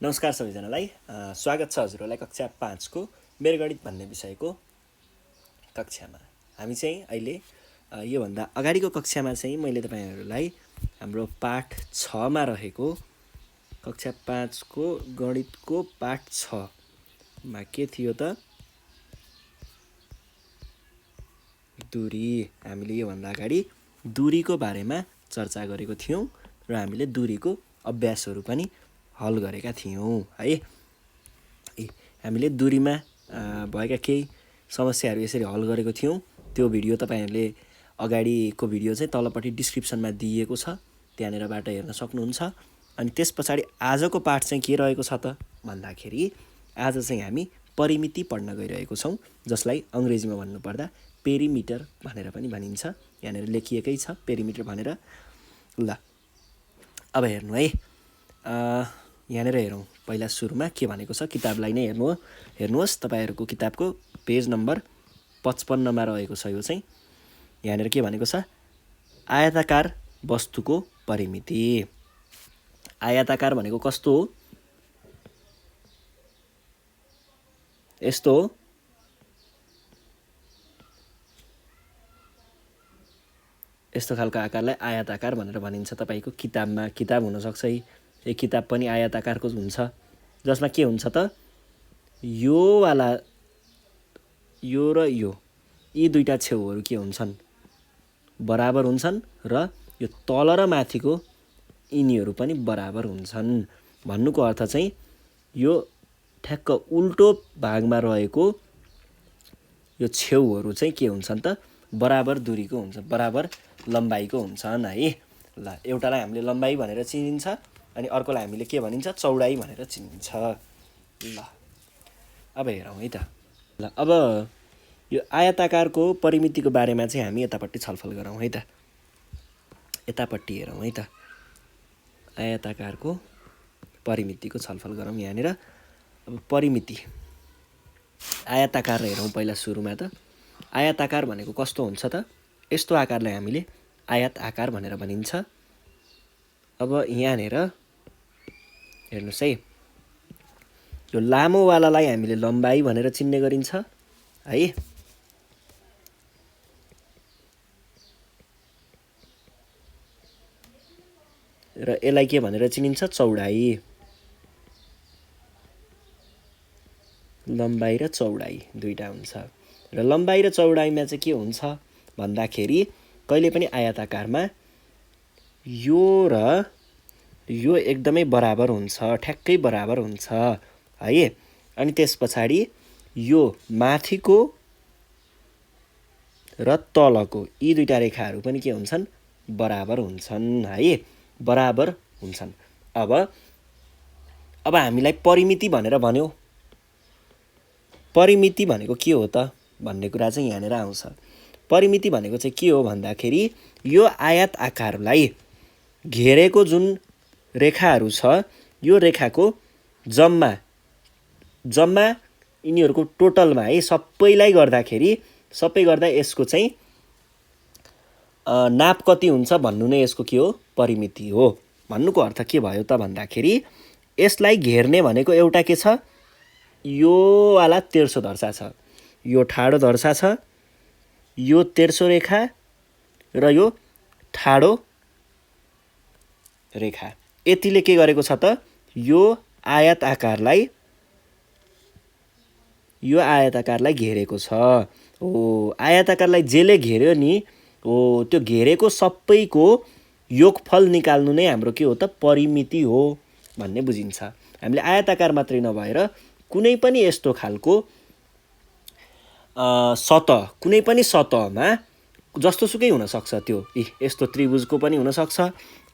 नमस्कार सबैजनालाई स्वागत छ हजुरहरूलाई कक्षा 5 को मेरगणित भन्ने विषयको कक्षामा। हामी चाहिँ अहिले योभन्दा अगाडिको कक्षामा चाहिँ मैले तपाईहरुलाई हाम्रो पाठ 6 मा रहेको कक्षा 5 को गणितको पाठ 6 मा के थियो त दूरी। हामीले योभन्दा अगाडि दूरीको बारेमा चर्चा गरेको थियौं र हामीले दूरीको अभ्यासहरु पनि हल गरेका थियौं है। हामीले दूरीमा भएका केही समस्याहरु यसरी हल गरेको थियौं। त्यो भिडियो तपाईहरुले अगाडिको भिडियो चाहिँ तलपट्टि डिस्क्रिप्सनमा दिएको छ, त्यहाँनेरबाट हेर्न सक्नुहुन्छ। अनि त्यसपछि आजको पाठ चाहिँ के रहेको छ त भन्दाखेरि आज चाहिँ हामी परिमिति पढ्न गइरहेको छौं, जसलाई अंग्रेजीमा भन्नु पर्दा पेरिमिटर भनेर पनि भनिन्छ। यहाँनेर लेखिएकै छ पेरिमिटर भनेर। ल अब हेर्नु है, यहाँनेर हेरौं। पहिला सुरुमा के भनेको छ किताबलाई नै हेर्नुहोस्। तपाईहरुको किताबको पेज नम्बर 55 मा रहेको छ। यो चाहिँ यहाँनेर के भनेको छ, आयताकार वस्तुको परिमिति। आयताकार भनेको कस्तो हो? यस्तो हो। यस्तो खालको आकारलाई आयताकार भनेर भनिन्छ। तपाईको किताबमा किताब हुन सक्छ, यो किताब पनि आयताकारको हुन्छ, जसमा के हुन्छ त यो वाला यो र यो यी दुईटा छेउहरु के हुन्छन् बराबर हुन्छन् र यो तल र माथिको यिनीहरु पनि बराबर हुन्छन्। भन्नुको अर्थ चाहिँ यो ठ्याक्क उल्टो भागमा रहेको यो छेउहरु चाहिँ के हुन्छन् त बराबर दूरीको हुन्छ, बराबर लम्बाइको हुन्छन् है। ल एउटालाई हामीले लम्बाइ भनेर चिनिन्छ अनि अर्कोलाई हामीले के भनिन्छ चौडाइ भनेर चिनिन्छ। ल अब हेरौं है त। ल अब यो आयताकारको परिमितिको बारेमा चाहिँ हामी यतापट्टि छलफल गरौँ है त। यतापट्टि हेरौं है त। आयताकारको परिमितिको छलफल गरौँ यहाँनेर। अब परिमिति आयताकार हेरौं पहिला सुरुमा त। आयताकार भनेको कस्तो हुन्छ त? यस्तो आकारलाई हामीले आयत आकार भनेर भनिन्छ। अब यहाँनेर हेर्नुस् है, यो लामो वालालाई हामीले लम्बाइ भनेर चिन्ने गरिन्छ है। र यसलाई के भनेर चिनिन्छ चौडाइ। लम्बाइ र चौडाइ दुईटा हुन्छ। र लम्बाइ र चौडाइमा चाहिँ के हुन्छ भन्दाखेरि कहिले पनि आयताकारमा यो र यो एकदमै बराबर हुन्छ, ठ्याक्कै बराबर हुन्छ है। अनि त्यसपछि यो माथिको र तलको यी दुईटा रेखाहरु पनि के हुन्छन् बराबर हुन्छन् है, बराबर हुन्छन्। अब हामीलाई परिमिति भनेर भन्यो। परिमिति भनेको के हो त भन्ने कुरा चाहिँ यहाँनेर आउँछ। परिमिति भनेको चाहिँ के हो भन्दाखेरि यो आयत आकारलाई घेरेको जुन रेखाहरु छ यो रेखाको जम्मा यिनीहरुको टोटलमा है सबैलाई गर्दाखेरि सबै गर्दा यसको चाहिँ नाप कति हुन्छ भन्नु नै यसको के हो परिमिति हो। भन्नुको अर्थ के भयो त भन्दाखेरि यसलाई घेर्ने भनेको एउटा के छ, यो वाला तेर्सो दर्शा छ, यो ठाडो दर्शा छ, यो तेर्सो रेखा र यो ठाडो रेखा। यतिले के गरेको छ त यो आयत आकारलाई घेरेको छ। हो, आयत आकारलाई जेले घेर्यो नि, हो त्यो घेरेको सबैको योगफल निकाल्नु नै हाम्रो के हो त परिमिति हो भन्ने बुझिन्छ। हामीले आयत आकार मात्रै नभएर कुनै पनि यस्तो खालको सतह, कुनै पनि सतहमा जस्तो सुकै हुन सक्छ, त्यो यस्तो त्रिभुजको पनि हुन सक्छ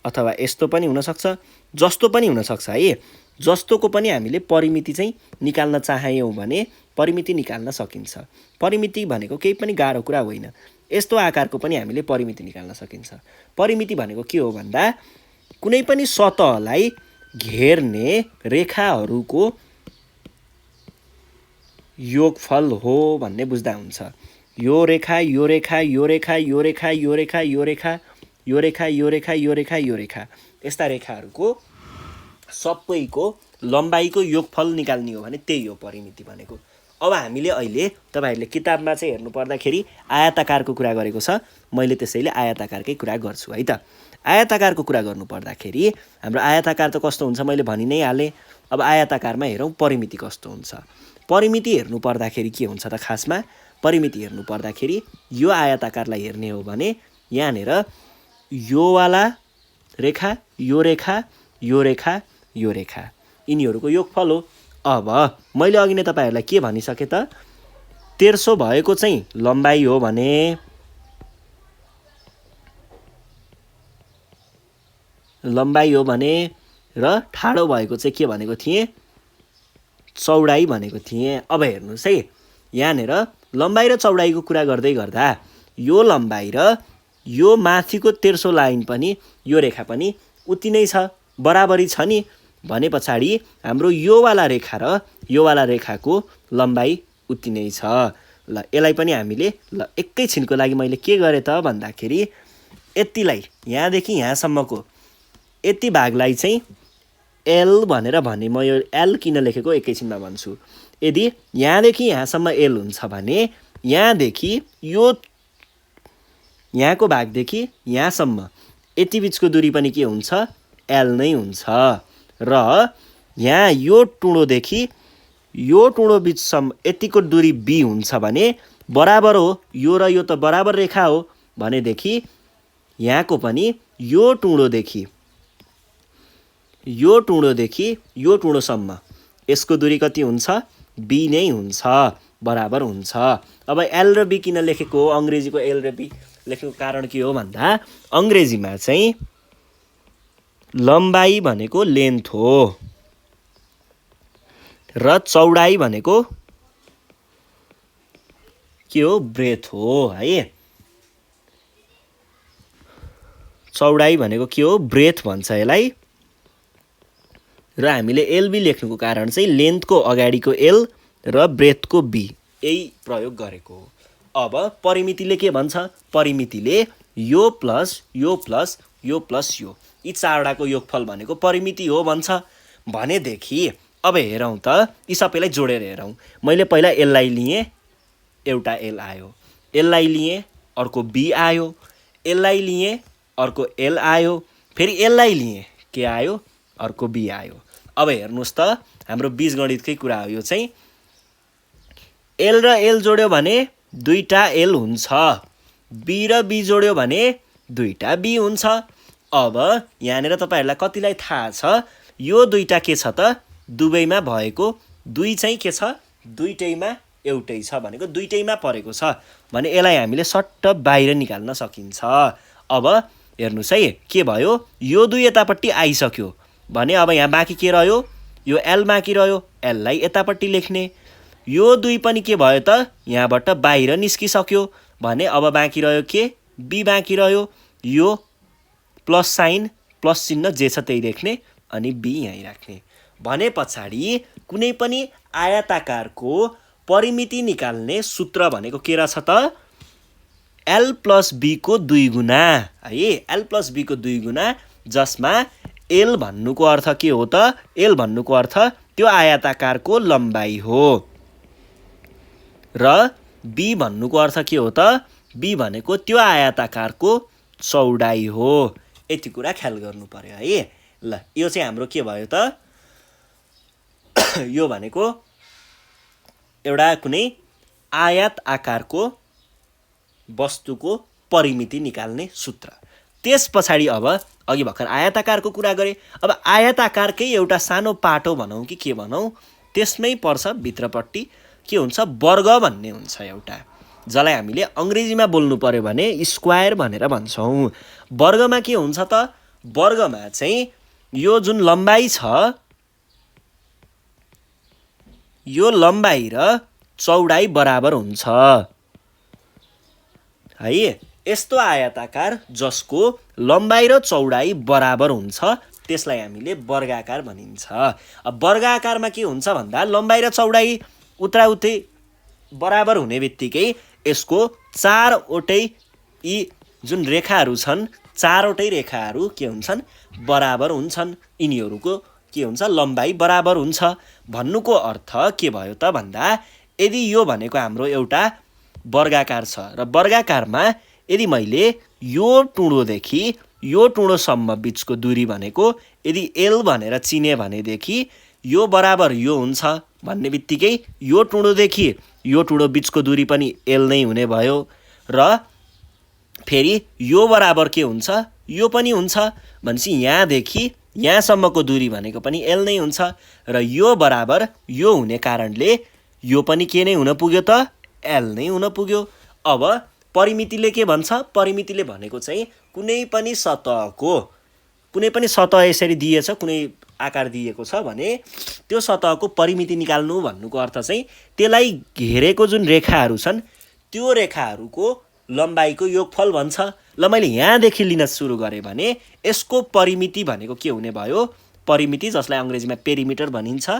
अथवा यस्तो पनि हुन सक्छ, जस्तो पनि हुन सक्छ है। जस्तोको पनि हामीले परिमिति चाहिँ निकाल्न चाह्यौं भने परिमिति निकाल्न सकिन्छ। परिमिति भनेको केही पनि गाह्रो कुरा होइन। यस्तो आकारको पनि हामीले परिमिति निकाल्न सकिन्छ। परिमिति भनेको के हो भन्दा कुनै पनि सतहलाई घेर्ने रेखाहरुको योगफल हो भन्ने बुझ्दा हुन्छ। यो रेखा यो रेखा यो रेखा यो रेखा यो रेखा यो रेखा यो रेखा यो रेखा यो रेखा यो रेखा यस्ता रेखाहरुको सबैको लम्बाइको योगफल निकाल्ने हो भने त्यही हो परिमिति भनेको। अब हामीले अहिले तपाईहरुले किताबमा चाहिँ हेर्नु पर्दाखेरि आयताकारको कुरा गरेको छ, मैले त्यसैले आयताकारकै कुरा गर्छु है त। आयताकारको कुरा गर्नु पर्दाखेरि हाम्रो आयताकार त कस्तो हुन्छ मैले भनि नै हालेँ। अब आयताकारमा हेरौँ परिमिति कस्तो हुन्छ। परिमिति हेर्नु पर्दाखेरि के हुन्छ त खासमा परिमिति हेर्नु पर्दाखेरि यो आयताकारलाई हेर्ने हो भने यहाँनेर यो वाला रेखा, यो रेखा, यो रेखा, यो रेखा यिनीहरूको योगफल हो। अब मैले अघि नै तपाईहरुलाई के भनिसके त, तेर्सो भएको चाहिँ लम्बाइ हो भने र ठाडो भएको चाहिँ के भनेको थिएँ, चौडाइ भनेको थिएँ। अब हेर्नुस् है, यहाँनेर लम्बाइ र चौडाइको कुरा गर्दै गर्दा यो लम्बाइ र यो माथिको तेर्सो लाइन पनि यो रेखा पनि उति नै छ, बराबरी छ नि। भने पछाडि हाम्रो यो वाला रेखा र यो वाला रेखाको लम्बाइ उति नै छ। ल यसलाई पनि हामीले ल एकैछिनको लागि मैले के गरे त भन्दाखेरि यतिलाई यहाँदेखि यहाँसम्मको यति भागलाई चाहिँ एल भनेर भने। म यो एल किन लेखेको एकैछिनमा भन्छु। यदि यहाँदेखि यहाँसम्म एल हुन्छ भने यहाँदेखि यो यहाँको भागदेखि यहाँसम्म यति बिचको दूरी पनि के हुन्छ, एल नै हुन्छ। र यहाँ यो टुँडोदेखि यो टुँडो बिचसम्म यतिको दूरी बी हुन्छ भने बराबर हो, यो र यो त बराबर रेखा हो भनेदेखि यहाँको पनि यो टुँडोदेखि यो टुँडोसम्म यसको दूरी कति हुन्छ, बी नै हुन्छ, बराबर हुन्छ। अब एल र बी किन लेखेको, अंग्रेजीको एल र बी लेख्नुको कारण के हो भन्दा अंग्रेजीमा चाहिँ लम्बाइ भनेको लेन्थ हो र चौडाइ भनेको के हो, ब्रेथ हो है। चौडाइ भनेको के हो, ब्रेथ भन्छ यसलाई। र हामीले एलबी लेख्नुको कारण चाहिँ लेन्थको अगाडिको एल र ब्रेथको बी यही प्रयोग गरेको हो। अब परिमितिले के भन्छ, परिमितिले यो प्लस यो प्लस यो प्लस यो यी चारवटाको योगफल भनेको परिमिति हो भन्छ। भनेदेखि अब हेरौँ त, यी सबैलाई जोडेर हेरौँ। मैले पहिला एललाई लिएँ, एउटा एल आयो, एललाई लिएँ अर्को बी आयो, एललाई लिएँ अर्को एल आयो, फेरि एललाई लिएँ के आयो, अर्को बी आयो। अब हेर्नुस् त हाम्रो बीजगणितकै कुरा हो यो चाहिँ। एल र एल जोड्यो भने दुईटा एल हुन्छ, बी र बी जोड्यो भने दुईटा बी हुन्छ। अब यहाँनेर तपाईहरुलाई कतिलाई थाहा छ, यो दुईटा के छ त, दुवैमा भएको, दुई चाहिँ के छ, दुईटैमा एउटै छ भनेको दुईटैमा परेको छ भने यसलाई हामीले सट्ट बाहिर निकाल्न सकिन्छ। अब हेर्नुस् है के भयो, यो दुई यतापट्टि आइसक्यो भने अब यहाँ बाँकी के रह्यो, यो एल बाँकी रह्यो, एललाई यतापट्टि लेख्ने। यो दुई पनि के भयो त, यहाँबाट बाहिर निस्किसक्यो भने अब बाँकी रह्यो के, बी बाँकी रह्यो। यो प्लस साइन प्लस चिन्ह जे छ त्यही लेख्ने अनि बी यहीँ राख्ने। भने पछाडि कुनै पनि आयताकारको परिमिति निकाल्ने सूत्र भनेको के रहेछ त, एल प्लस बी को 2 गुना है, एल प्लस बी को 2 गुना, जसमा एल भन्नुको अर्थ के हो त, एल भन्नुको अर्थ त्यो आयताकारको लम्बाइ हो र बी भन्नुको अर्थ के हो त, बी भनेको त्यो आयताकारको चौडाइ हो। यति कुरा ख्याल गर्नु पर्यो है। ल यो चाहिँ हाम्रो के भयो त, यो भनेको एउटा कुनै आयत आकारको वस्तुको परिमिति निकाल्ने सूत्र। त्यस पछाडि अब अघि भर्खर आयताकारको कुरा गरे, अब आयताकारकै एउटा सानो पाटो भनौँ कि के भनौँ, त्यसमै पर्छ भित्रपट्टि के हुन्छ, वर्ग भन्ने हुन्छ एउटा, जसलाई हामीले अंग्रेजीमा बोल्नु पर्यो भने स्क्वायर भनेर भन्छौँ। वर्गमा के हुन्छ त, वर्गमा चाहिँ यो जुन लम्बाइ छ, यो लम्बाइ र चौडाइ बराबर हुन्छ है। यस्तो आयताकार जसको लम्बाइ र चौडाइ बराबर हुन्छ त्यसलाई हामीले वर्गाकार भनिन्छ। अब वर्गाकारमा के हुन्छ भन्दा लम्बाइ र चौडाइ उत्राउतै बराबर हुने बित्तिकै यसको चारवटै यी जुन रेखाहरू छन्, चारवटै रेखाहरू के हुन्छन्, बराबर हुन्छन्। यिनीहरूको के हुन्छ लम्बाइ बराबर हुन्छ भन्नुको अर्थ के भयो त भन्दा यदि यो भनेको हाम्रो एउटा वर्गाकार छ र वर्गाकारमा यदि मैले यो टुँडोदेखि यो टुँडोसम्म बिचको दूरी भनेको यदि एल भनेर चिने भनेदेखि यो बराबर यो हुन्छ भन्ने बित्तिकै यो टुँडोदेखि यो टुँडो बिचको दूरी पनि एल नै हुने भयो र फेरि यो बराबर के हुन्छ यो पनि हुन्छ भनेपछि यहाँदेखि यहाँसम्मको दूरी भनेको पनि एल नै हुन्छ र यो बराबर यो हुने कारणले यो पनि के नै हुन पुग्यो त एल नै हुन पुग्यो। अब परिमितिले के भन्छ परिमितिले भनेको चाहिँ कुनै पनि सतह यसरी दिएछ कुनै आकार दिएको छ भने त्यो सतहको परिमिति निकाल्नु भन्नुको अर्थ चाहिँ त्यसलाई घेरेको जुन रेखाहरू छन् त्यो रेखाहरूको लम्बाइको योगफल भन्छ। ल मैले यहाँदेखि लिन सुरु गरेँ भने यसको परिमिति भनेको के हुने भयो परिमिति जसलाई अङ्ग्रेजीमा पेरिमिटर भनिन्छ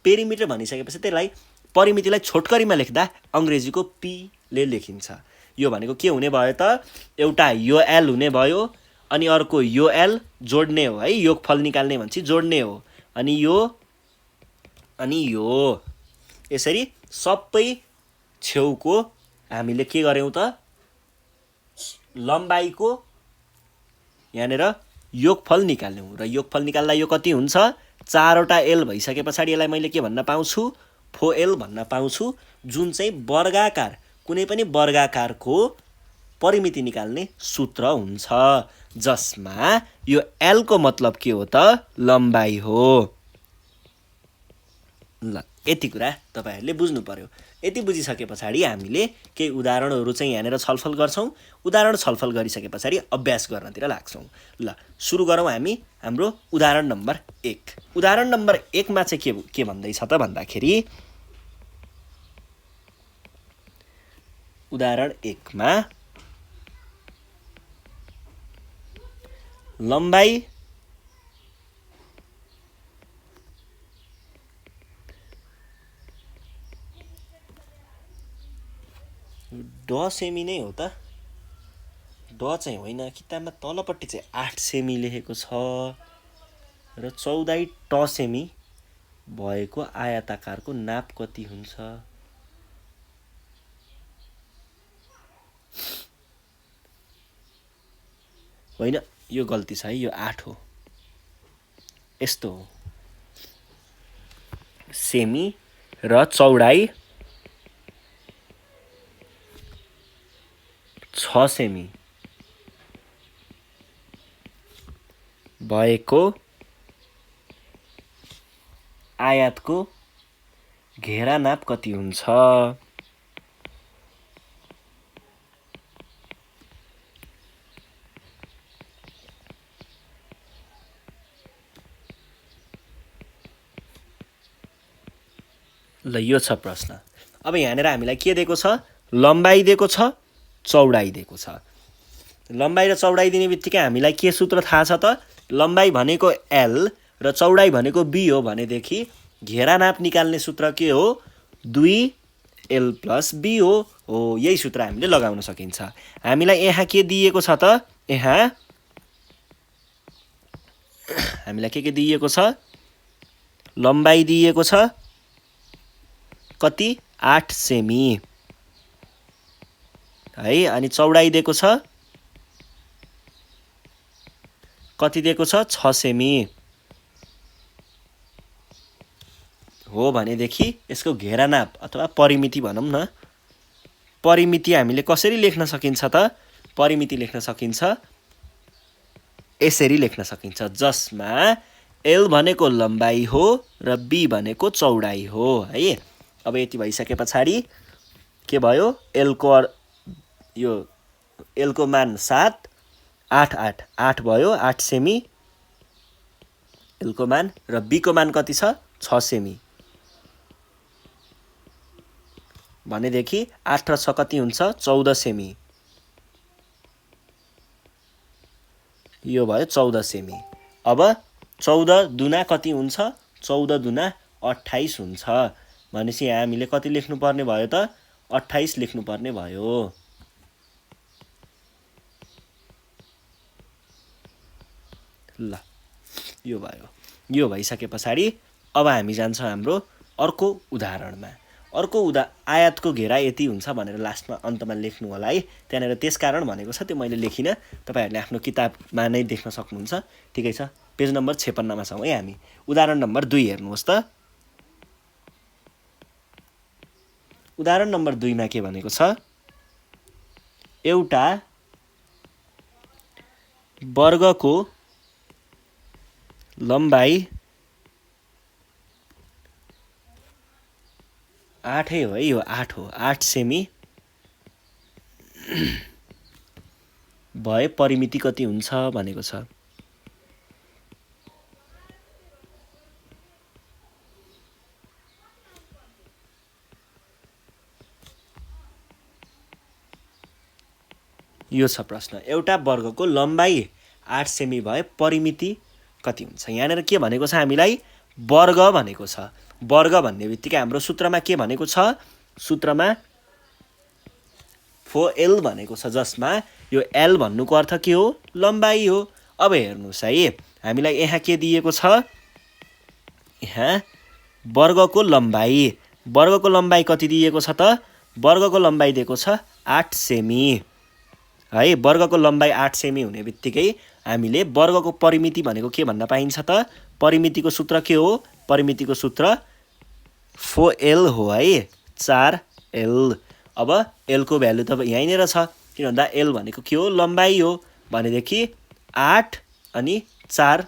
पेरिमिटर भनिसकेपछि त्यसलाई परिमितिलाई छोटकरीमा लेख्दा अङ्ग्रेजीको पी ले लेखिन्छ। यो भनेको के हुने भयो त एउटा यो एल हुने भयो अनि अर्को यो एल जोड्ने हो है योगफल निकाल्ने भन्छ जोड्ने हो अनि यो यसरी सबै छेउको हामीले के गर्यौं त लम्बाइको यहाँनेर योगफल निकाल्यौं र योगफल निकाल्दा यो कति हुन्छ 4 वटा एल भइसके पछाडी यसलाई मैले के भन्न पाउँछु 4l भन्न पाउँछु जुन चाहिँ वर्गाकार कुनै पनि वर्गाकारको परिमिति निकाल्ने सूत्र हुन्छ जसमा यो l को मतलब के हो त लम्बाइ हो। ल यति कुरा तपाईहरुले बुझ्नु पर्यो। यति बुझिसके पछाडी हामीले केही उदाहरणहरु चाहिँ यहाँनेर छलफल गर्छौं। उदाहरण छलफल गरिसके पछाडी अभ्यास गर्नतिर लाग्छौं। ल सुरु गरौँ हामी हाम्रो उदाहरण नम्बर 1। उदाहरण नम्बर 1 मा चाहिँ के भन्दै छ त भन्दाखेरि उदाहरण 1 मा लम्बाइ ड सेमी नै हो त ड चाहिँ होइन किताबमा तलपट्टि चाहिँ 8 सेमी लेखेको छ र 14 ट सेमी भएको आयताकारको नाप कति हुन्छ होइन यो गल्ती छ है यो 8 हो यस्तो हो सेमी र चौडाइ 6 सेमी भएको आयतको घेरा नाप कति हुन्छ ल यो छ प्रश्न। अब यहाँनेर हामीलाई के दिएको छ लम्बाइ दिएको छ चौडाइ दिएको छ। लम्बाइ र चौडाइ दिने बित्तिकै हामीलाई के सूत्र थाहा छ त लम्बाइ भनेको l र चौडाइ भनेको b हो भनेदेखि घेरा नाप निकाल्ने सूत्र के हो 2l + b हो यही सूत्र हामीले लगाउन सकिन्छ। हामीलाई यहाँ के दिएको छ त यहाँ हामीलाई के दिएको छ लम्बाइ दिएको छ कति 8 सेमी है अनि चौडाइ दिएको छ कति दिएको छ 6 सेमी हो भनेदेखि यसको घेरा नाप अथवा परिमिति भनौं न परिमिति हामीले कसरी लेख्न सकिन्छ त परिमिति लेख्न सकिन्छ यसरी लेख्न सकिन्छ जसमा l भनेको लम्बाइ हो र b भनेको चौडाइ हो है। अब यति भइसके पछाडी के भयो l को मान 7 8 8 8 भयो 8 सेमी l को मान र b को मान कति छ 6 सेमी भनेदेखि 8 र 6 कति हुन्छ 14 सेमी यो भयो 14 सेमी। अब 14 दुना कति हुन्छ 14 दुना 28 हुन्छ भनेपछि यहाँ हामीले कति लेख्नु पर्ने भयो त 28 लेख्नु पर्ने भयो। ल यो भयो यो भइसके पछाडि अब हामी जान्छौँ हाम्रो अर्को उदाहरणमा। अर्को आयातको घेरा यति हुन्छ भनेर लास्टमा अन्तमा लेख्नु होला है। त्यहाँनिर त्यसकारण भनेको छ, त्यो मैले लेखिनँ, तपाईँहरूले आफ्नो किताबमा नै देख्न सक्नुहुन्छ। ठिकै छ, पेज नम्बर 56मा छौँ है हामी। उदाहरण नम्बर 2 हेर्नुहोस् त। उदाहरण नम्बर 2मा के भनेको छ, एउटा वर्गको लम्बाइ 8 हो है, यो 8 हो, 8 सेमी भए परिमिति कति हुन्छ भनेको छ। यो छ प्रश्न, एउटा वर्गको लम्बाइ 8 सेमी भए परिमिति कति हुन्छ। यहाँनिर के भनेको छ हामीलाई, वर्ग भनेको छ। वर्ग भन्ने बित्तिकै हाम्रो सूत्रमा के भनेको छ, सूत्रमा 4L भनेको छ, जसमा यो L भन्नुको अर्थ के हो, लम्बाइ हो। अब हेर्नुहोस् है, हामीलाई यहाँ के दिएको छ, यहाँ वर्गको लम्बाइ कति दिएको छ त, वर्गको लम्बाइ दिएको छ 8 सेमी है। वर्गको लम्बाइ 8 सेमी हुने बित्तिकै हामीले वर्गको परिमिति भनेको के भन्न पाइन्छ त, परिमितिको सूत्र के हो, परिमितिको सूत्र 4L हो है, 4L। अब L को भ्यालु त यहीँनिर छ, किन भन्दा L भनेको के हो, लम्बाइ हो। भनेदेखि 8 अनि 4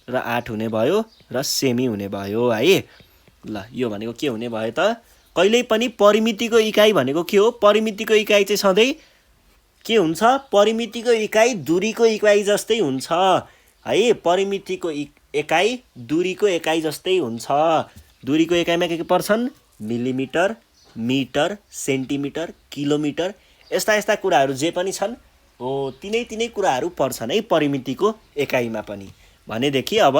र 8 हुने भयो र सेमी हुने भयो है। ल, यो भनेको के हुने भयो त, कहिल्यै पनि परिमितिको इकाइ भनेको के हो, परिमितिको इकाइ चाहिँ सधैँ के हुन्छ, परिमितिको इकाइ दूरीको इकाइ जस्तै हुन्छ है। परिमितिको इकाइ दूरीको इकाइ जस्तै हुन्छ। दूरीको इकाइमा के पर्छन्, मिलिमिटर, मिटर, सेन्टिमिटर, किलोमिटर, यस्ता कुराहरू जे पनि छन् हो, तिनै कुराहरू पर्छन् है परिमितिको इकाइमा पनि। भनेदेखि अब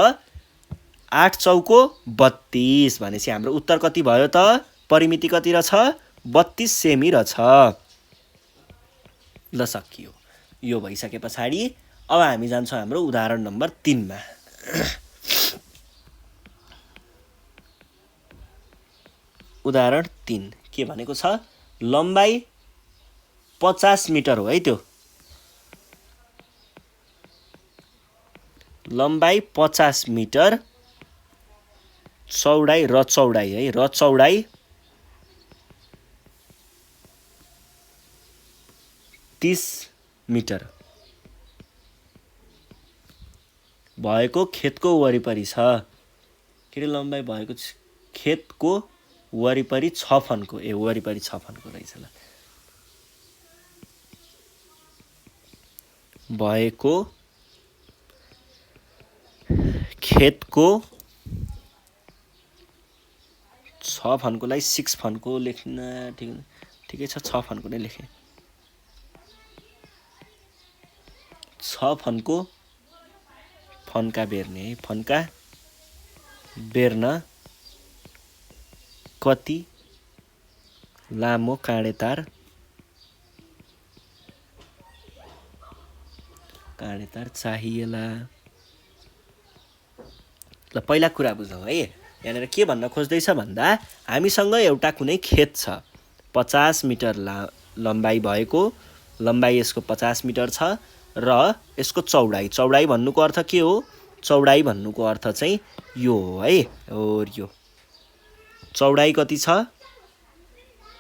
8 चौको 32 भनेपछि हाम्रो उत्तर कति भयो त, परिमिति कति रहेछ, 32 सेमी रहेछ। ल, सकियो। यो भइसके पछाडि अब हामी जान्छौँ हाम्रो उदाहरण नम्बर 3मा। उदाहरण 3 के भनेको छ, लम्बाइ 50 मिटर हो है, त्यो लम्बाइ 50 मिटर, चौडाइ है, र चौडाइ 30 मिटर भएको खेतको वरिपरि छ। के अरे, लम्बाइ भएको खेतको वरिपरि 6 फनको, वरिपरि 6 फनको रहेछ। ल, भएको खेतको 6 फनकोलाई 6 फनको लेख्न ठिकै छ, 6 फनको नै लेखेँ। 6 फनको फन्का बेर्ने, फन्का बेर्न कति लामो काँडेतार चाहिएला। ल, पहिला कुरा बुझौँ है। यहाँनिर के भन्न खोज्दैछ भन्दा, हामीसँग एउटा कुनै खेत छ, 50 मिटर लम्बाइ भएको, लम्बाइ यसको 50 मिटर छ र यसको चौडाइ भन्नुको अर्थ के हो, चौडाइ भन्नुको अर्थ चाहिँ यो हो है। और यो चौडाइ कति छ,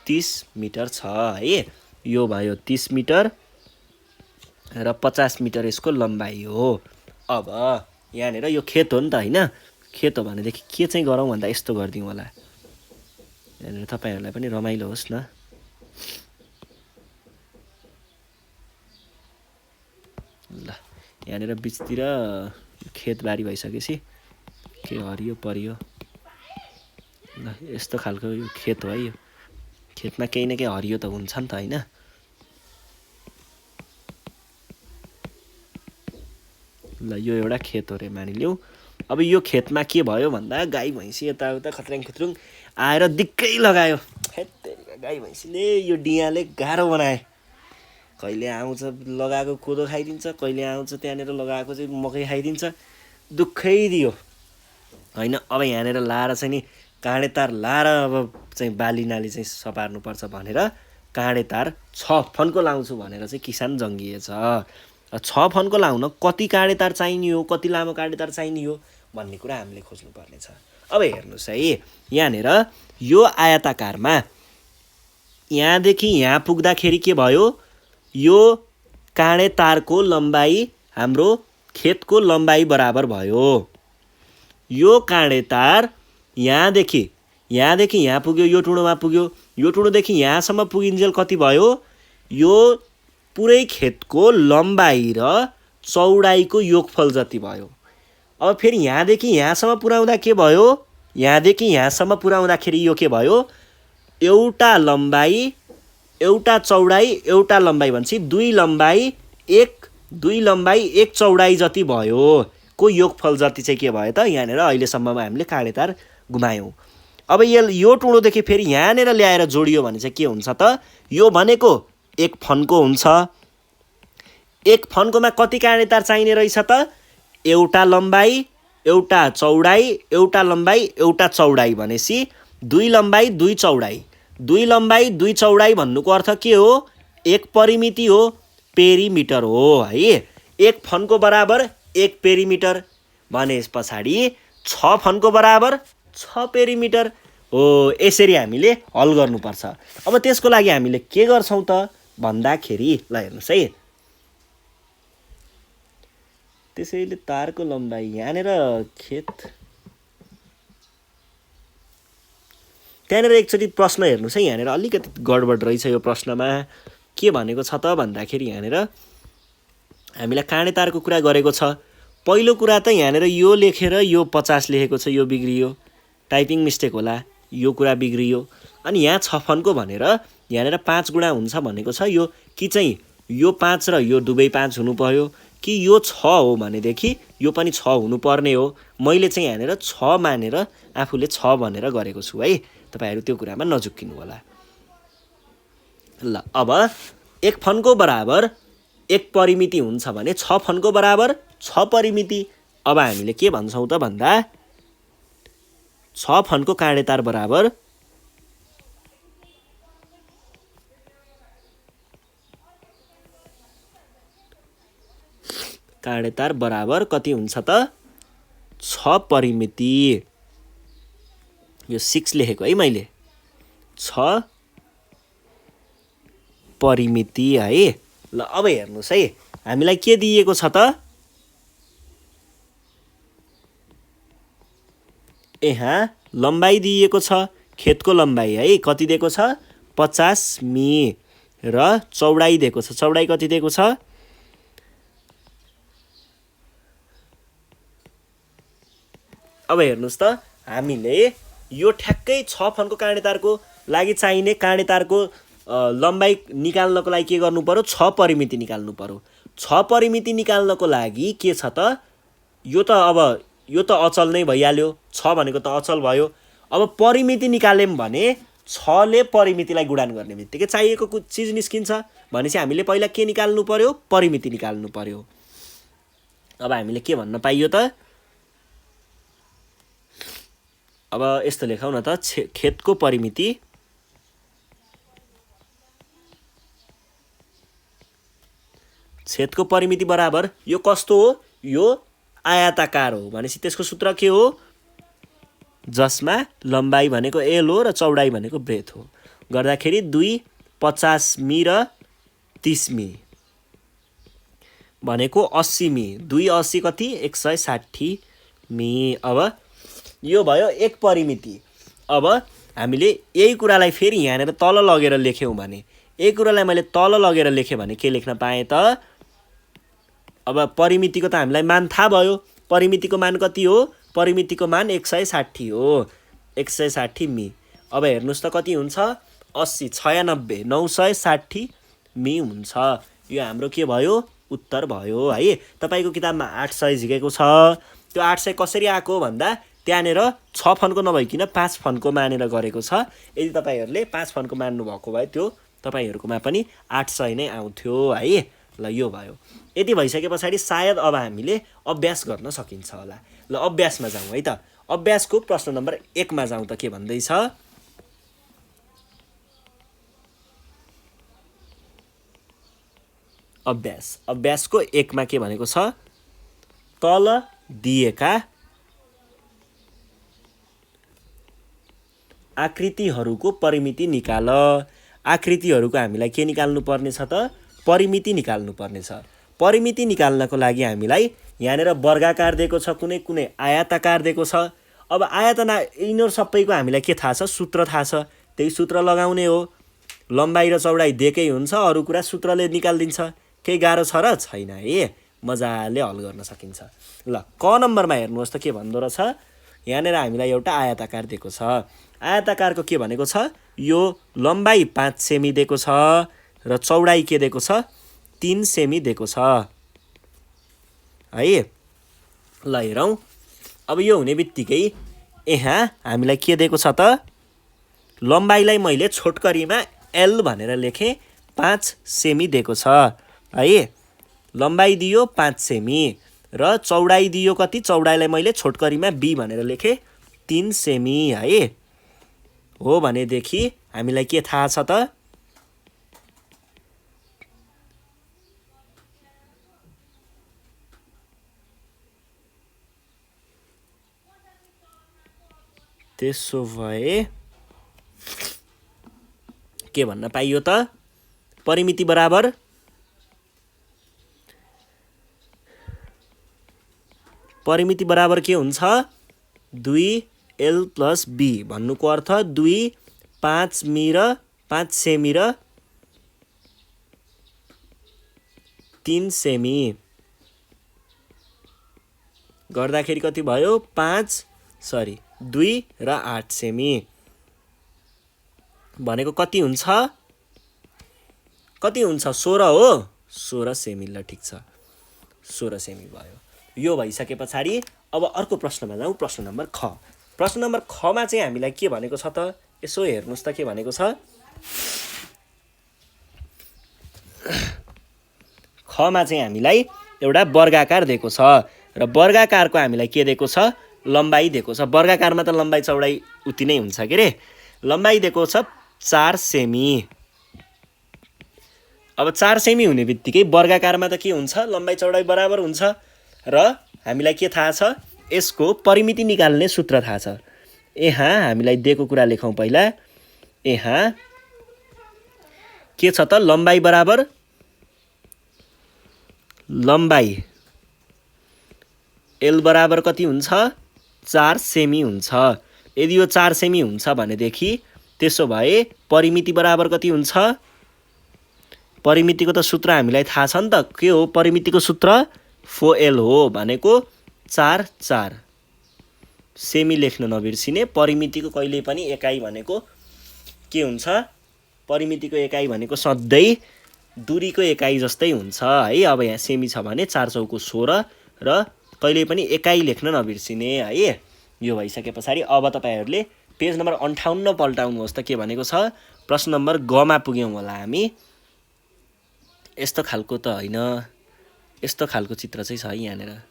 30 मिटर छ है। यो भयो 30 मिटर र 50 मिटर यसको लम्बाइ हो। अब यहाँनिर यो खेत हो नि त होइन, खेत हो भनेदेखि के चाहिँ गरौँ भन्दा यस्तो गरिदिउँ होला, यहाँनिर तपाईँहरूलाई पनि रमाइलो होस् न। ल, यहाँनिर बिचतिर खेतबारी भइसकेपछि के हरियो परियो। ल, यस्तो खालको यो खेत हो है। यो खेतमा केही न केही हरियो त हुन्छ नि त होइन। ल, यो एउटा खेत हो रे मानिलिउँ। अब यो खेतमा के भयो भन्दा, गाई भैँसी यताउता खत्रङ आएर दिक्कै लगायो। गाई भैँसीले यो डियाले गाह्रो बनाए। कहिले आउँछ लगाएको कोदो खाइदिन्छ, कहिले आउँछ त्यहाँनिर लगाएको चाहिँ मकै खाइदिन्छ, दुःखै दियो। होइन। अब यहाँनिर लाएर चाहिँ नि काँडे तार लाएर अब चाहिँ बाली नाली चाहिँ सपार्नुपर्छ भनेर काँडे तार 6 फन्को लाउँछु भनेर चाहिँ किसान जङ्गिएछ। 6 फन्को लाउन कति काँडे तार चाहिने हो, कति लामो काँडे तार चाहिने हो भन्ने कुरा हामीले खोज्नुपर्ने छ। अब हेर्नुहोस् है, यहाँनिर यो आयताकारमा यहाँदेखि यहाँ पुग्दाखेरि के भयो, यो काँडे तारको लम्बाइ हाम्रो खेतको लम्बाइ बराबर भयो। यो काँडे तार यहाँदेखि यहाँ पुग्यो, यो टुँडोमा पुग्यो, यो टुँडोदेखि यहाँसम्म पुगिन्जेल कति भयो, यो पुरै खेतको लम्बाइ र चौडाइको योगफल जति भयो। अब फेरि यहाँदेखि यहाँसम्म पुर्याउँदा के भयो, यहाँदेखि यहाँसम्म पुर्याउँदाखेरि यो के भयो, एउटा लम्बाइ एउटा चौडाइ एउटा लम्बाइ भनेपछि दुई लम्बाइ एक चौडाइ जति भयो को योगफल जति चाहिँ के भयो त, यहाँनिर अहिलेसम्ममा हामीले काँडे तार घुमायौँ। अब यो टुँडोदेखि फेरि यहाँनिर ल्याएर जोडियो भने चाहिँ के हुन्छ त, यो भनेको 1 फन्को हुन्छ। 1 फन्कोमा कति काँडे तार चाहिने रहेछ त, एउटा लम्बाइ एउटा चौडाइ एउटा लम्बाइ एउटा चौडाइ भनेपछि 2 लम्बाइ 2 चौडाइ। 2 लम्बाइ 2 चौडाइ भन्नुको अर्थ के हो, 1 परिमिति हो, पेरिमिटर हो है। 1 फन्को बराबर 1 पेरिमिटर भने पछाडि 6 फन्को बराबर 6 पेरिमिटर हो। यसरी हामीले हल गर्नुपर्छ। अब त्यसको लागि हामीले के गर्छौँ त भन्दाखेरि, ल हेर्नुहोस् है, त्यसैले तारको लम्बाइ यहाँनिर खेत, त्यहाँनिर एकचोटि प्रश्न हेर्नुहोस् है, यहाँनिर अलिकति गडबड रहेछ यो प्रश्नमा। के भनेको छ त भन्दाखेरि यहाँनिर हामीलाई काँडे तारको कुरा गरेको छ। पहिलो कुरा त यहाँनिर यो लेखेर यो 50 लेखेको छ, यो बिग्रियो, टाइपिङ मिस्टेक होला, यो कुरा बिग्रियो। अनि यहाँ 6 फन्को भनेर यहाँनिर 5 गुणा हुन्छ भनेको छ, यो कि चाहिँ यो 5 र यो दुवै 5 हुनु पर्यो, कि यो 6 हो भनेदेखि यो पनि 6 हुनुपर्ने हो। मैले चाहिँ यहाँनिर 6 मानेर आफूले 6 भनेर गरेको छु है, तपाईँहरू त्यो कुरामा नझुक्किनु होला। ल अब 1 फन्को बराबर 1 परिमिति हुन्छ भने 6 फन्को बराबर 6 परिमिति। अब हामीले के भन्छौँ त भन्दा 6 फन्को काँडे तार बराबर कति हुन्छ त, 6 परिमिति। यो 6 लेखेको है मैले, 6 परिमिति है। ल अब हेर्नुहोस् है, हामीलाई के दिएको छ त, यहाँ लम्बाइ दिएको छ, खेतको लम्बाइ है कति दिएको छ, 50 मि र चौडाइ दिएको छ, चौडाइ कति दिएको छ, अब हेर्नुहोस् त हामीले यो ठ्याक्कै 6 फन्को काँडे तारको लागि चाहिने काँडे तारको लम्बाइ निकाल्नको लागि के गर्नु पर्यो, 6 परिमिति निकाल्नु पर्यो। 6 परिमिति निकाल्नको लागि के छ त, यो त अचल नै भइहाल्यो, 6 भनेको त अचल भयो। अब परिमिति निकाल्यौँ भने 6 ले परिमितिलाई गुणान गर्ने बित्तिकै चाहिएको चिज निस्किन्छ भनेपछि हामीले पहिला के निकाल्नु पर्यो, परिमिति निकाल्नु पर्यो। अब हामीले के भन्न पाइयो त, अब यस्तो लेखौँ न त, खेतको परिमिति बराबर यो कस्तो हो, यो आयताकार हो भनेपछि त्यसको सूत्र के हो, जसमा लम्बाइ भनेको एल हो र चौडाइ भनेको ब्रेथ हो, गर्दाखेरि 2 50 मि र 30 मि भनेको 80 मि, 2 80 कति 160 मि। अब यो भयो 1 परिमिति। अब हामीले यही कुरालाई फेरि यहाँनिर तल लगेर लेख्यौँ भने, यही कुरालाई मैले तल लगेर लेखेँ भने के लेख्न पाएँ त, अब परिमितिको त हामीलाई मान थाहा भयो, परिमितिको मान कति हो, परिमितिको मान 160 हो, 160 मि। अब हेर्नुहोस् त कति हुन्छ, 80 96 960 मि हुन्छ। यो हाम्रो के भयो, उत्तर भयो है। तपाईँको किताबमा 800 झिकेको छ, त्यो 800 कसरी आएको भन्दा त्यहाँनिर 6 फन्को नभइकन 5 फन्को मानेर गरेको छ। यदि तपाईँहरूले 5 फन्को मान्नु भएको भए त्यो तपाईँहरूकोमा पनि 800 नै आउँथ्यो है। ल यो भयो। यति भइसके पछाडि सायद अब हामीले अभ्यास गर्न सकिन्छ होला। ल अभ्यासमा जाउँ है त। अभ्यासको प्रश्न नम्बर 1 मा जाउँ त के भन्दैछ। अभ्यासको 1 मा के भनेको छ, तल दिएका आकृतिहरूको परिमिति निकाल। आकृतिहरूको हामीलाई के निकाल्नु पर्ने छ त, परिमिति निकाल्नु पर्ने छ। परिमिति निकाल्नको लागि हामीलाई यहाँनिर वर्गाकार दिएको छ, कुनै कुनै आयताकार दिएको छ। अब यिनीहरू सबैको हामीलाई के थाहा छ, सूत्र थाहा छ, त्यही सूत्र लगाउने हो। लम्बाइ र चौडाइ दिएकै हुन्छ, अरू कुरा सूत्रले निकालिदिन्छ। केही गाह्रो छ र छैन है, मजाले हल गर्न सकिन्छ। ल क नम्बरमा हेर्नुहोस् त के भन्दो रहेछ, यहाँनिर हामीलाई एउटा आयताकार दिएको छ। आयताकारको के भनेको छ, यो लम्बाइ 5 सेमी दिएको छ र चौडाइ के दिएको छ, 3 सेमी दिएको छ है। ल हेरौँ, अब यो हुने बित्तिकै यहाँ हामीलाई के दिएको छ त, लम्बाइलाई मैले छोटकरीमा L भनेर लेखेँ, 5 सेमी दिएको छ है। लम्बाइ दियो 5 सेमी र चौडाइ दियो कति, चौडाइलाई मैले छोटकरीमा B भनेर लेखेँ, 3 सेमी है। हो भनेदेखि हामीलाई के थाहा छ त, त्यसो भए के भन्न पाइयो त, परिमिति बराबर के हुन्छ, 2L + B भन्नुको अर्थ 2 5 सेमी र 3 सेमी गर्दाखेरि कति भयो, 2 र 8 सेमी भनेको कति हुन्छ, 16 हो, 16 सेमी। ल ठिक छ, 16 सेमी भयो। यो भइसके पछाडि अब अर्को प्रश्नमा जाउँ, प्रश्न नम्बर ख। प्रश्न नम्बर ख मा चाहिँ हामीलाई के भनेको छ त, यसो हेर्नुहोस् त के भनेको छ। ख मा चाहिँ हामीलाई एउटा वर्गाकार दिएको छ र वर्गाकारको हामीलाई के दिएको छ, लम्बाइ दिएको छ। वर्गाकारमा त लम्बाइ चौडाइ उति नै हुन्छ के रे। लम्बाइ दिएको छ 4 सेमी। अब 4 सेमी हुने बित्तिकै वर्गाकारमा त के हुन्छ, लम्बाइ चौडाइ बराबर हुन्छ र हामीलाई के थाहा छ, यसको परिमिति निकाल्ने सूत्र थाहा छ। यहाँ हामीलाई दिएको कुरा लेखौँ पहिला। यहाँ के छ त, लम्बाइ बराबर लम्बाइ L बराबर कति हुन्छ, 4 सेमी हुन्छ। यदि यो 4 सेमी हुन्छ भनेदेखि त्यसो भए परिमिति बराबर कति हुन्छ, परिमितिको त सूत्र हामीलाई थाहा छ नि त, के हो परिमितिको सूत्र, 4L हो भनेको 4 4 सेमी लेख्न नबिर्सिने। परिमितिको कहिले पनि एकाइ भनेको के हुन्छ, परिमितिको एकाइ भनेको सधैँ दूरीको एकाइ जस्तै हुन्छ है। अब यहाँ सेमी छ भने 4 चौको 16 र कहिले पनि एकाइ लेख्न नबिर्सिने है। यो भइसके पछाडि अब तपाईहरूले पेज नम्बर 58 पल्टाउनुहोस् त के भनेको छ। प्रश्न नम्बर ग मा पुग्यौँ होला हामी। यस्तो खालको त होइन, यस्तो खालको चित्र चाहिँ छ है यहाँनिर,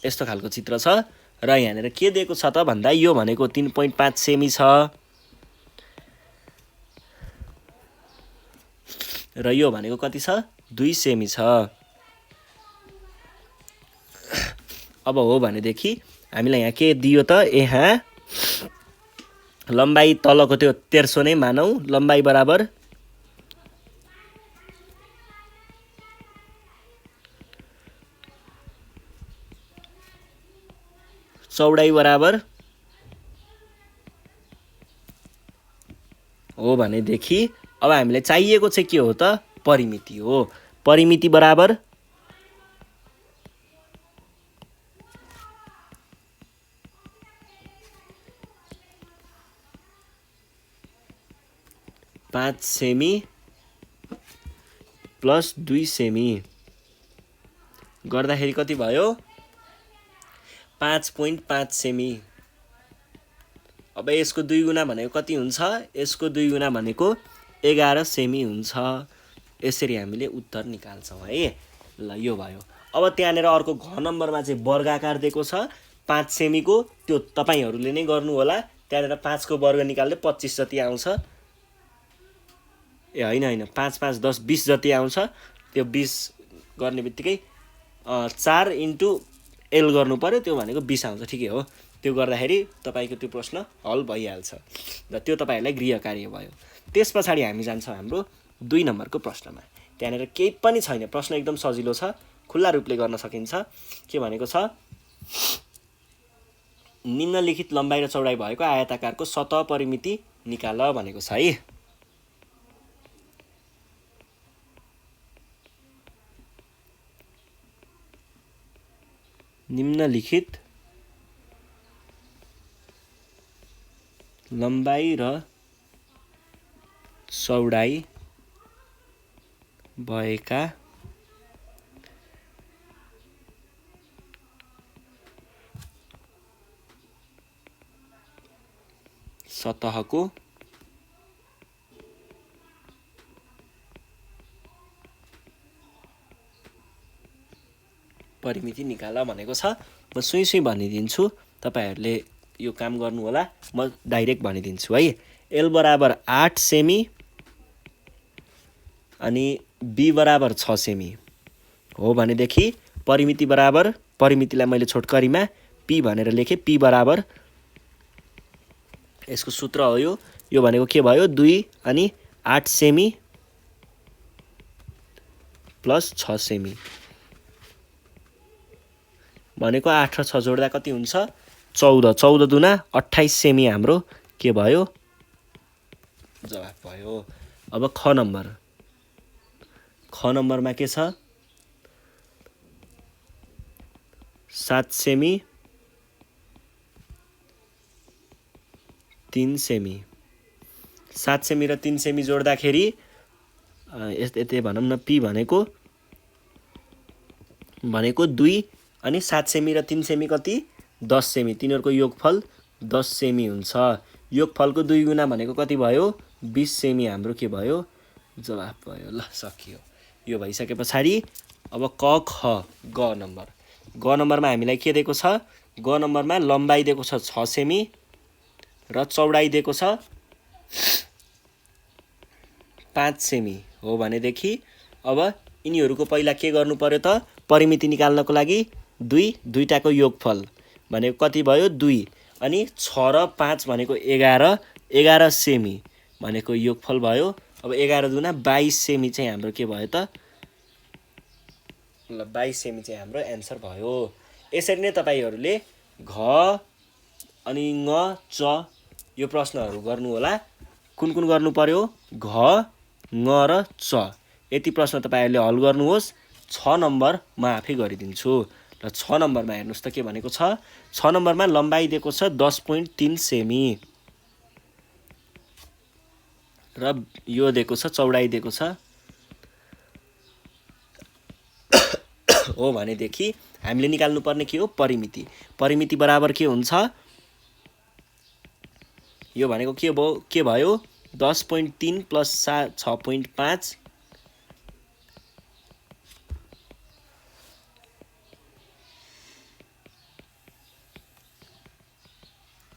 यस्तो खालको चित्र छ र यहाँनिर के दिएको छ त भन्दा यो भनेको 3.5 सेमी छ र यो भनेको कति छ, 2 सेमी छ। अब हो भनेदेखि हामीलाई यहाँ के दियो त, यहाँ लम्बाइ तलको त्यो 1300 नै मानौँ, लम्बाइ बराबर चौडाइ बराबर हो भनेदेखि अब हामीलाई चाहिएको चाहिँ के हो त, परिमिति हो। परिमिति बराबर पाँच सेमी प्लस 2 सेमी गर्दाखेरि कति भयो, 5.5 सेमी। अब यसको 2 गुणा भनेको कति हुन्छ, यसको 2 गुणा भनेको 11 सेमी हुन्छ। यसरी हामीले उत्तर निकाल्छौँ है। ल यो भयो। अब त्यहाँनिर अर्को घ नम्बरमा चाहिँ वर्गाकार दिएको छ। 5 सेमीको त्यो तपाईहरुले नै गर्नु होला। त्यहाँनेर 5 को वर्ग निकाल्दै 25 जति आउँछ। ए हैन 5 5 10 20 जति आउँछ। त्यो 20 गर्ने बित्तिकै 4 इन्टु एल गर्नु पर्यो, त्यो भनेको 20 आउँछ। ठिकै हो। त्यो गर्दाखेरि तपाईको त्यो प्रश्न हल भइहाल्छ र त्यो तपाईहरुलाई गृह कार्य भयो। त्यसपछि हामी जान्छौं हाम्रो 2 नम्बरको प्रश्नमा। त्यहाँनेर केही पनि छैन, प्रश्न एकदम सजिलो छ, खुल्ला रूपले गर्न सकिन्छ। के भनेको छ, निम्नलिखित लम्बाई र चौडाई भएको आयताकारको सतह परिमिति निकाल भनेको छ है। निम्नलिखित लम्बाई र चौडाई भएका सतहको परिमिति निकाल भनेको छ। म सुई सुई भनिदिन्छु, तपाईहरुले यो काम गर्नु होला। म डाइरेक्ट भनिदिन्छु है। एल बराबर 8 सेमी अनि बी बराबर 6 सेमी हो भनेदेखि परिमिति बराबर, परिमितिलाई मैले छोटकरीमा पी भनेर लेखे। पी बराबर यसको सूत्र हो यो भनेको के भयो, 2 अनि 8 सेमी प्लस 6 सेमी भनेको 8 र 6 जोड्दा कति हुन्छ, 14। 14 दुना 28 सेमी हाम्रो के भयो, जवाफ भयो। अब ख नम्बर, ख नम्बरमा के छ, 7 सेमी 3 सेमी। 7 सेमी र 3 सेमी जोड्दाखेरि यस्तै भनौँ न, पी भनेको 2 अनि 7 सेमी र 3 सेमी कति, 10 सेमी। तिनीहरुको योगफल 10 सेमी हुन्छ। योगफलको 2 गुणा भनेको कति भयो, 20 सेमी हाम्रो के भयो, जवाफ भयो। ल सकियो। यो भइसकेपछि अब क ख ग नम्बर। ग नम्बरमा हामीलाई के दिएको छ, ग नम्बरमा लम्बाई दिएको छ 6 सेमी र चौडाई दिएको छ 5 सेमी हो भनेदेखि अब यिनीहरुको पहिला के गर्नु पर्यो त, परिमिति निकाल्नको लागि दुईटाको योगफल भनेको कति भयो, 2 अनि 6 र 5 भनेको 11 सेमी भनेको योगफल भयो। अब 11 दुना 22 सेमी चाहिँ हाम्रो के भयो त, ल 22 सेमी चाहिँ हाम्रो एन्सर भयो। यसरी नै तपाईहरुले घ अनि ङ च यो प्रश्नहरु गर्नु होला। कुन कुन गर्नु पर्यो, घ ङ र च यति प्रश्न तपाईहरुले हल गर्नुहोस्। 6 नम्बर म आफै गरिदिन्छु। र 6 नम्बरमा हेर्नुस् त के भनेको छ, 6 नम्बरमा लम्बाई दिएको छ 10.3 सेमी र यो दिएको छ, चौडाई दिएको छ हो भनेदेखि हामीले निकाल्नु पर्ने के हो, परिमिति। परिमिति बराबर के हुन्छ, यो भनेको के भयो 10.3 प्लस 6.5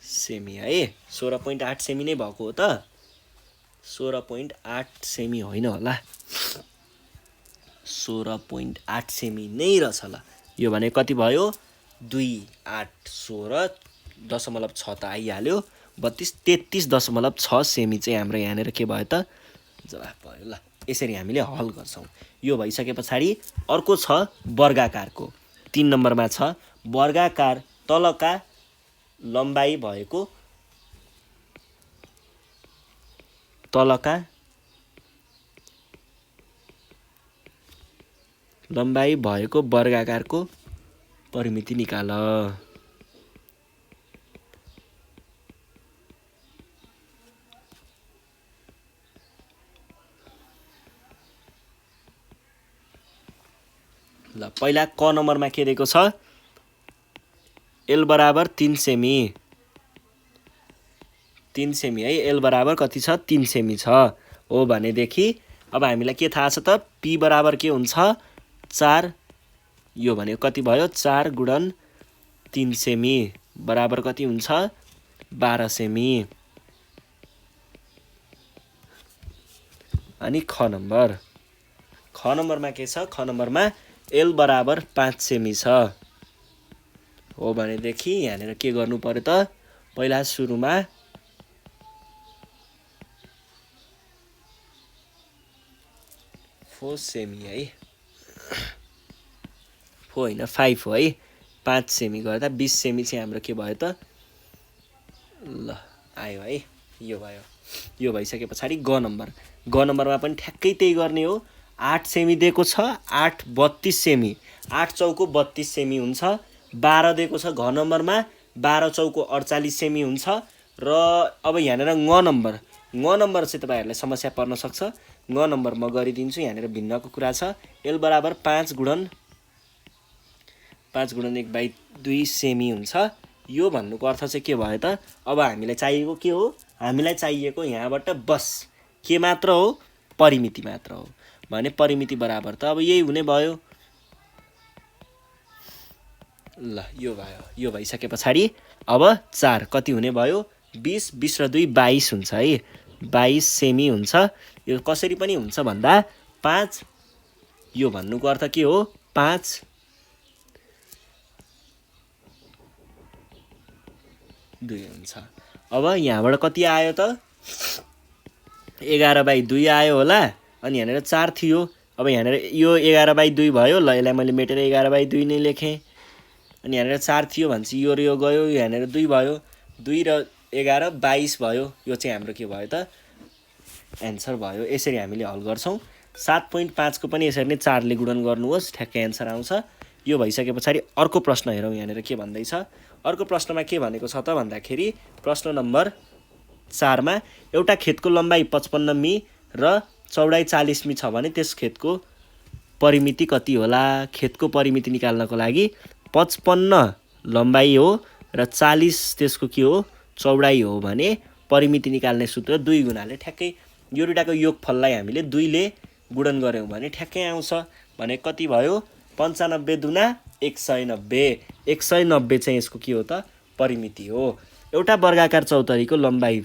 सेमी है। 16.8 सेमी नै भएको हो त, 16.8 सेमी होइन होला, 16.8 सेमी नै रहेछ। ल यो भने कति भयो, 2 8 16.6 त आइहाल्यो, 32 33.6 सेमी चाहिँ हाम्रो यहाँनिर के भयो त, जवाफ भयो। ल यसरी हामीले हल गर्छौं। यो भइसकेपछि अर्को छ वर्गाकारको। 3 नम्बरमा छ वर्गाकार तलका लम्बाई भएको वर्गाकारको परिमिति निकाल। ल पहिला क नम्बरमा के दिएको छ, एल बराबर 3 सेमी। 3 सेमी है, एल बराबर कति छ, 3 सेमी छ हो भनेदेखि अब हामीलाई के थाहा छ त, पी बराबर के हुन्छ, 4। यो भनेको कति भयो, 4 गुणन 3 सेमी बराबर कति हुन्छ 12 सेमी। अनि ख नम्बरमा के छ, ख नम्बरमा एल बराबर 5 सेमी छ। हो भनेदेखि यहाँनिर के गर्नु पर्यो त, पहिला सुरुमा 4 सेमी है, 4 होइन 5 हो है, 5 सेमी गर्दा 20 सेमी चाहिँ हाम्रो के भयो त, ल आयो है, यो भयो। यो भइसके पछाडि ग नम्बरमा पनि ठ्याक्कै त्यही गर्ने हो। 8 सेमी दिएको छ, 8 32 सेमी, 8 चौको 32 सेमी हुन्छ। 12 दिएको छ घ नम्बरमा, 12 चौको 48 सेमी हुन्छ। र अब यहाँनिर ङ नम्बर चाहिँ तपाईँहरूलाई समस्या पर्न सक्छ। ङ नम्बर म गरिदिन्छु, यहाँनिर भिन्नको कुरा छ। एल बराबर 5 गुणन 1/2 सेमी हुन्छ। यो भन्नुको अर्थ चाहिँ के भयो त, अब हामीलाई चाहिएको के हो, हामीलाई चाहिएको यहाँबाट बस के मात्र हो, परिमिति मात्र हो भने परिमिति बराबर त अब यही हुने भयो। ल यो भयो। यो भइसके पछाडि अब 4 कति हुने भयो, 20 20 र 2 22 हुन्छ है, 22 सेमी हुन्छ। यो कसरी पनि हुन्छ भन्दा 5, यो भन्नुको अर्थ के हो 5 2 हुन्छ। अब यहाँबाट कति आयो त, 11/2 आयो होला। अनि यहाँनिर 4 थियो, अब यहाँनिर यो 11/2 भयो। ल यसलाई मैले मेटेर 11/2 नै लेखेँ। अनि यहाँनिर 4 थियो भनेपछि यो र यो गयो, यहाँनिर 2 भयो, 2 र 11 22 भयो। यो चाहिँ हाम्रो के भयो त, एन्सर भयो। यसरी हामीले हल गर्छौँ। 7.5 को पनि यसरी नै 4 ले गुणन गर्नुहोस्, ठ्याक्कै एन्सर आउँछ। यो भइसके पछाडि अर्को प्रश्न हेरौँ यहाँनिर के भन्दैछ। अर्को प्रश्नमा के भनेको छ त भन्दाखेरि, प्रश्न नम्बर 4 मा एउटा खेतको लम्बाइ 55 मि र चौडाइ 40 मि छ भने त्यस खेतको परिमिति कति होला। खेतको परिमिति निकाल्नको लागि 55 लम्बाइ हो र 40 त्यसको के हो, चौडाइ हो भने परिमिति निकाल्ने सूत्र 2 गुणाले ठ्याक्कै यो दुईटाको योगफललाई हामीले 2 ले गुणन गऱ्यौँ भने ठ्याक्कै आउँछ। भने कति भयो, 95 दुना 190, 190 चाहिँ यसको के हो त, परिमिति हो। एउटा वर्गाकार चौतरीको लम्बाइ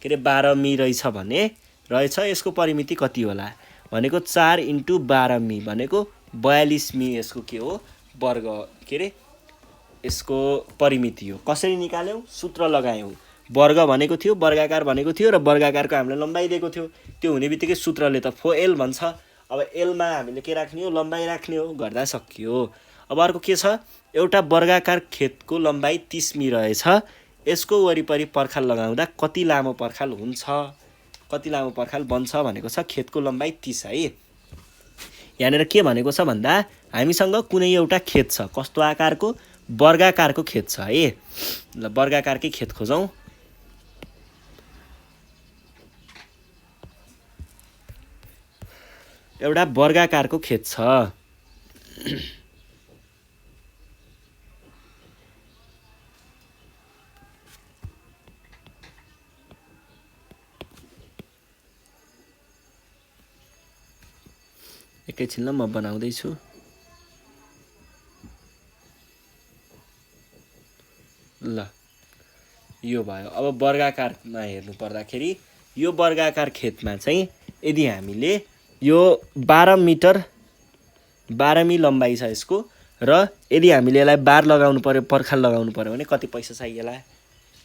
12 मि रहेछ भने यसको परिमिति कति होला भनेको 4 × 12 मि भनेको 42 मि यसको के हो, वर्ग यसको परिमिति हो। कसरी निकाल्यौँ, सूत्र लगायौँ। वर्ग भनेको थियो, वर्गाकार भनेको थियो र वर्गाकारको हामीले लम्बाइ दिएको थियो। त्यो हुने बित्तिकै सूत्रले त 4L भन्छ। अब एलमा हामीले के राख्ने हो, लम्बाइ राख्ने हो, गर्दा सकियो। अब अर्को के छ, एउटा वर्गाकार खेतको लम्बाइ 30 मि रहेछ, यसको वरिपरि पर्खाल लगाउँदा कति लामो पर्खाल हुन्छ, कति लामो पर्खाल बन्छ भनेको छ। खेतको लम्बाइ 30 है। यहाँनिर के भनेको छ भन्दा हामीसँग कुनै एउटा खेत छ, कस्तो आकारको, वर्गाकारको खेत छ है। ल वर्गाकारकै खेत खोजौँ। एउटा वर्गाकारको खेत छ। एकैछिन म बनाउँदैछु। ल यो भयो। अब वर्गाकारमा हेर्नु पर्दाखेरि यो वर्गाकार खेतमा चाहिँ यदि हामीले यो 12 मि लम्बाइ छ यसको, र यदि हामीले यसलाई बार लगाउनु पर्यो, पर्खाल लगाउनु पर्यो भने कति पैसा चाहिएला,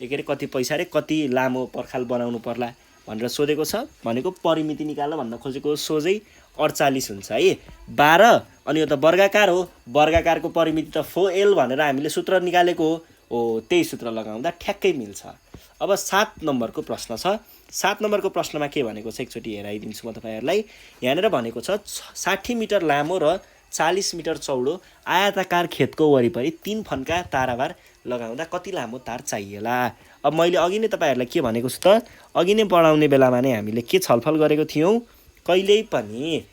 कति पैसा रे कति लामो पर्खाल बनाउनु पर्ला भनेर सोधेको छ। भनेको परिमिति निकाल्न भन्न खोजेको सोझै 48 हुन्छ है। 12 अनि यो त वर्गाकार हो, वर्गाकारको परिमिति त 4L भनेर हामीले सूत्र निकालेको हो, त्यही सूत्र लगाउँदा ठ्याक्कै मिल्छ। अब 7 नम्बरको प्रश्न छ। 7 नम्बरको प्रश्नमा के भनेको छ एकचोटि हेराइदिन्छु म तपाईँहरूलाई। यहाँनिर भनेको छ 60 मिटर लामो र 40 मिटर चौडो आयताकार खेतको वरिपरि 3 फन्का ताराबार लगाउँदा कति लामो तार चाहिएला। अब मैले अघि नै तपाईँहरूलाई के भनेको छु त, अघि नै पढाउने बेलामा नै हामीले के छलफल गरेको थियौँ, कहिल्यै पनि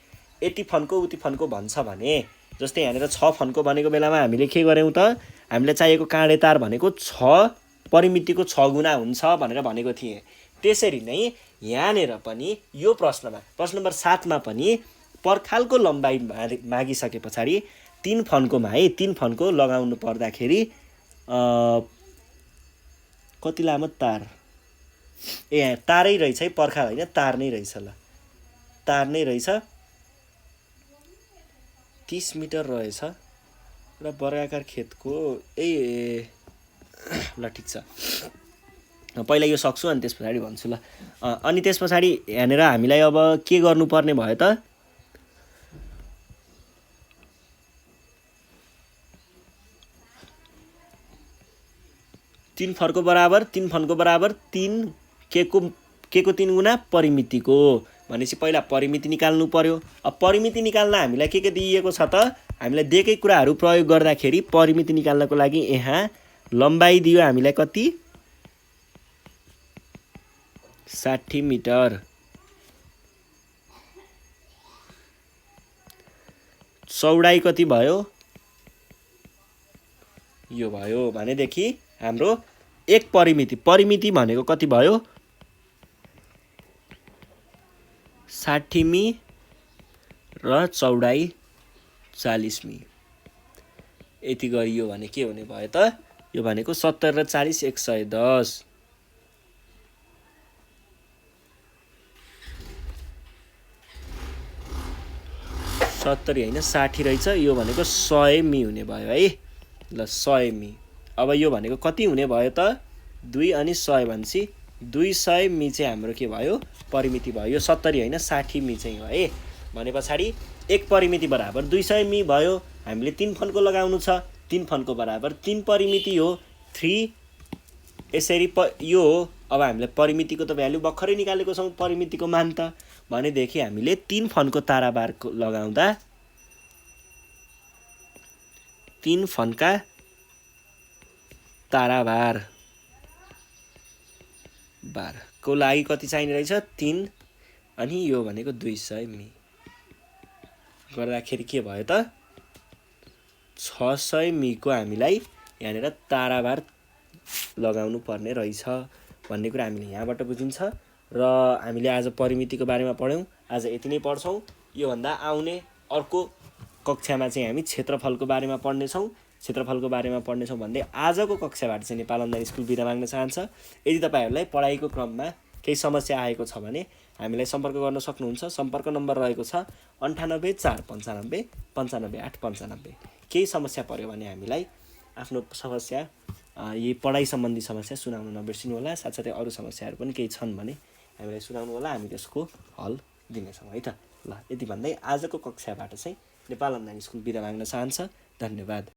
यति फन्को उति फन्को भन्छ भने, जस्तै यहाँनिर 6 फन्को भनेको बेलामा हामीले के गर्यौँ त, हामीले चाहिएको काँडे तार भनेको 6 परिमितिको 6 गुणा हुन्छ भनेर भनेको थिएँ। त्यसरी नै यहाँनिर पनि यो प्रश्नमा, प्रश्न नम्बर 7 मा पनि पर्खालको लम्बाइ मागिसके पछाडि 3 फन्कोमा है, 3 फन्को लगाउनु पर्दाखेरि कति लामो तार, ए तारै रहेछ है, पर्खाल होइन तार नै रहेछ, ल तार नै रहेछ, 30 मिटर रहेछ र वर्गाकार खेतको ल ठिक छ, पहिला यो सक्छु अनि त्यस पछाडि भन्छु ल। अनि त्यस पछाडि यहाँनिर हामीलाई अब के गर्नुपर्ने भयो त, तीन फर्को बराबर 3 के को 3 गुणा परिमितिको भनेपछि पहिला परिमिति निकाल्नु पर्यो। अब परिमिति निकाल्न हामीलाई के दिइएको छ त, हामीलाई दिएकै कुराहरू प्रयोग गर्दाखेरि परिमिति निकाल्नको लागि यहाँ लम्बाइ दियो हामीलाई कति, 60 मिटर, चौडाइ कति भयो, यो भयो भनेदेखि हाम्रो एक परिमिति भनेको कति भयो, 60 मि र चौडाइ 40 मि। यति गरियो भने के हुने भयो त, यो भनेको 70 र 40 110, 70 होइन 60 रहेछ, यो भनेको 100 मि हुने भयो है, ल 100 मि। अब यो भनेको कति हुने भयो त, 2 अनि 100 भनेपछि 200 मि चाहिँ हाम्रो के भयो, परिमिति भयो। यो 70 होइन 60 मि चाहिँ हो है। भने पछाडि एक परिमिति बराबर 200 मि भयो, हामीले 3 फन्को लगाउनु छ, 3 फन्को बराबर 3 परिमिति हो 3, यसरी यो हो। अब हामीले परिमितिको त भ्यालु भर्खरै निकालेको छौँ, परिमितिको मान त, भनेदेखि हामीले 3 फन्को ताराबार लगाउँदा 3 फन्का ताराबार को लागि कति चाहिने रहेछ, 3 अनि यो भनेको 200 मि गर्दाखेरि के भयो त, 600 मि को हामीलाई यहाँनिर ताराबार लगाउनु पर्ने रहेछ भन्ने कुरा हामीले यहाँबाट बुझिन्छ। र हामीले आज परिमितिको बारेमा पढ्यौँ, आज यति नै पढ्छौँ। योभन्दा आउने अर्को कक्षामा चाहिँ हामी क्षेत्रफलको बारेमा पढ्नेछौँ। क्षेत्रफलको बारेमा पढ्नेछौँ भन्दै आजको कक्षाबाट चाहिँ नेपाल अनलाइन स्कुल बिदा माग्न चाहन्छ। यदि तपाईँहरूलाई पढाइको क्रममा केही समस्या आएको छ भने हामीलाई सम्पर्क गर्न सक्नुहुन्छ। सम्पर्क नम्बर रहेको छ 98 495 95 895। केही समस्या पर्यो भने हामीलाई आफ्नो समस्या, यी पढाइ सम्बन्धी समस्या सुनाउन नबिर्सिनु होला। साथसाथै अरू समस्याहरू पनि केही छन् भने हामीलाई सुनाउनु होला, हामी त्यसको हल दिनेछौँ है त। ल यति भन्दै आजको कक्षाबाट चाहिँ नेपाल अनलाइन स्कुल बिदा माग्न चाहन्छ। धन्यवाद।